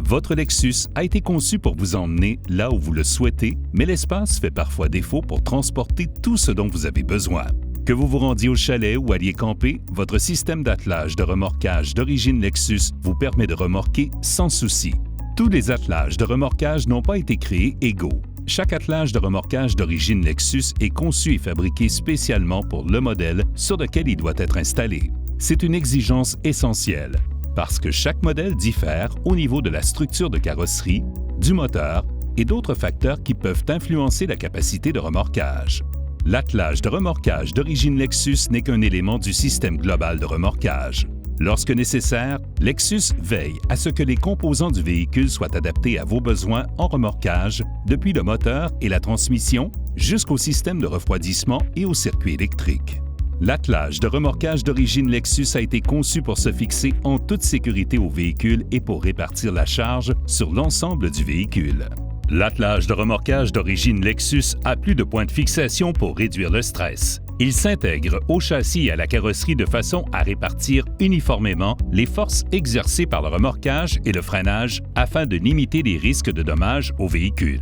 Votre Lexus a été conçu pour vous emmener là où vous le souhaitez, mais l'espace fait parfois défaut pour transporter tout ce dont vous avez besoin. Que vous vous rendiez au chalet ou alliez camper, votre système d'attelage de remorquage d'origine Lexus vous permet de remorquer sans souci. Tous les attelages de remorquage n'ont pas été créés égaux. Chaque attelage de remorquage d'origine Lexus est conçu et fabriqué spécialement pour le modèle sur lequel il doit être installé. C'est une exigence essentielle, parce que chaque modèle diffère au niveau de la structure de carrosserie, du moteur et d'autres facteurs qui peuvent influencer la capacité de remorquage. L'attelage de remorquage d'origine Lexus n'est qu'un élément du système global de remorquage. Lorsque nécessaire, Lexus veille à ce que les composants du véhicule soient adaptés à vos besoins en remorquage, depuis le moteur et la transmission jusqu'au système de refroidissement et au circuit électrique. L'attelage de remorquage d'origine Lexus a été conçu pour se fixer en toute sécurité au véhicule et pour répartir la charge sur l'ensemble du véhicule. L'attelage de remorquage d'origine Lexus a plus de points de fixation pour réduire le stress. Il s'intègre au châssis et à la carrosserie de façon à répartir uniformément les forces exercées par le remorquage et le freinage afin de limiter les risques de dommages au véhicule.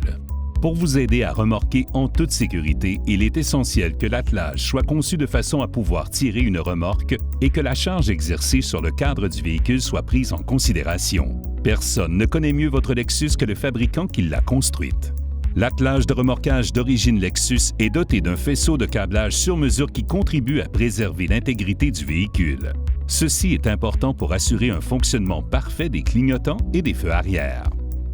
Pour vous aider à remorquer en toute sécurité, il est essentiel que l'attelage soit conçu de façon à pouvoir tirer une remorque et que la charge exercée sur le cadre du véhicule soit prise en considération. Personne ne connaît mieux votre Lexus que le fabricant qui l'a construite. L'attelage de remorquage d'origine Lexus est doté d'un faisceau de câblage sur mesure qui contribue à préserver l'intégrité du véhicule. Ceci est important pour assurer un fonctionnement parfait des clignotants et des feux arrière.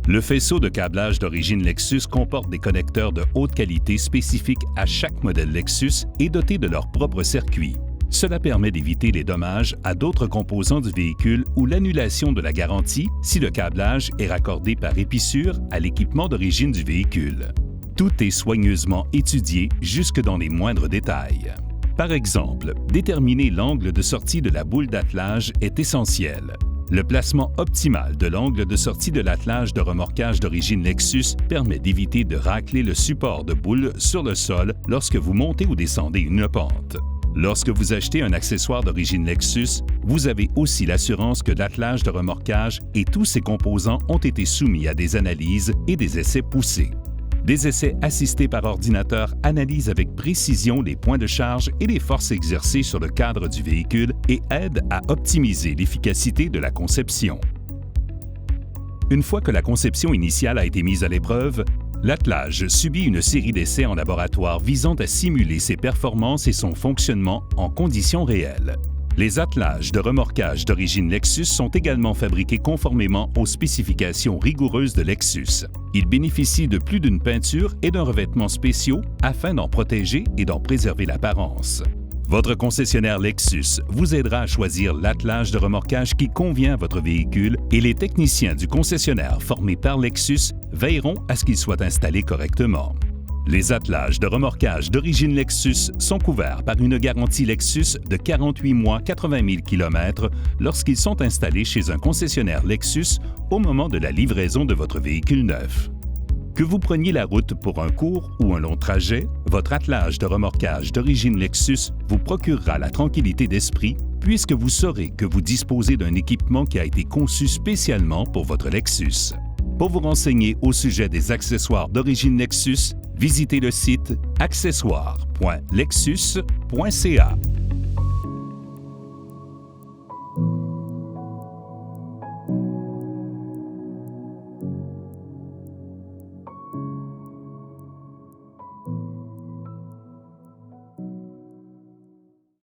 Le faisceau de câblage d'origine Lexus comporte des connecteurs de haute qualité spécifiques à chaque modèle Lexus et dotés de leur propre circuit. Cela permet d'éviter les dommages à d'autres composants du véhicule ou l'annulation de la garantie si le câblage est raccordé par épissure à l'équipement d'origine du véhicule. Tout est soigneusement étudié jusque dans les moindres détails. Par exemple, déterminer l'angle de sortie de la boule d'attelage est essentiel. Le placement optimal de l'angle de sortie de l'attelage de remorquage d'origine Lexus permet d'éviter de racler le support de boule sur le sol lorsque vous montez ou descendez une pente. Lorsque vous achetez un accessoire d'origine Lexus, vous avez aussi l'assurance que l'attelage de remorquage et tous ses composants ont été soumis à des analyses et des essais poussés. Des essais assistés par ordinateur analysent avec précision les points de charge et les forces exercées sur le cadre du véhicule et aident à optimiser l'efficacité de la conception. Une fois que la conception initiale a été mise à l'épreuve, l'attelage subit une série d'essais en laboratoire visant à simuler ses performances et son fonctionnement en conditions réelles. Les attelages de remorquage d'origine Lexus sont également fabriqués conformément aux spécifications rigoureuses de Lexus. Ils bénéficient de plus d'une peinture et d'un revêtement spéciaux afin d'en protéger et d'en préserver l'apparence. Votre concessionnaire Lexus vous aidera à choisir l'attelage de remorquage qui convient à votre véhicule et les techniciens du concessionnaire formés par Lexus veilleront à ce qu'il soit installé correctement. Les attelages de remorquage d'origine Lexus sont couverts par une garantie Lexus de 48 mois 80 000 km lorsqu'ils sont installés chez un concessionnaire Lexus au moment de la livraison de votre véhicule neuf. Que vous preniez la route pour un court ou un long trajet, votre attelage de remorquage d'origine Lexus vous procurera la tranquillité d'esprit puisque vous saurez que vous disposez d'un équipement qui a été conçu spécialement pour votre Lexus. Pour vous renseigner au sujet des accessoires d'origine Lexus, visitez le site accessoires.lexus.ca.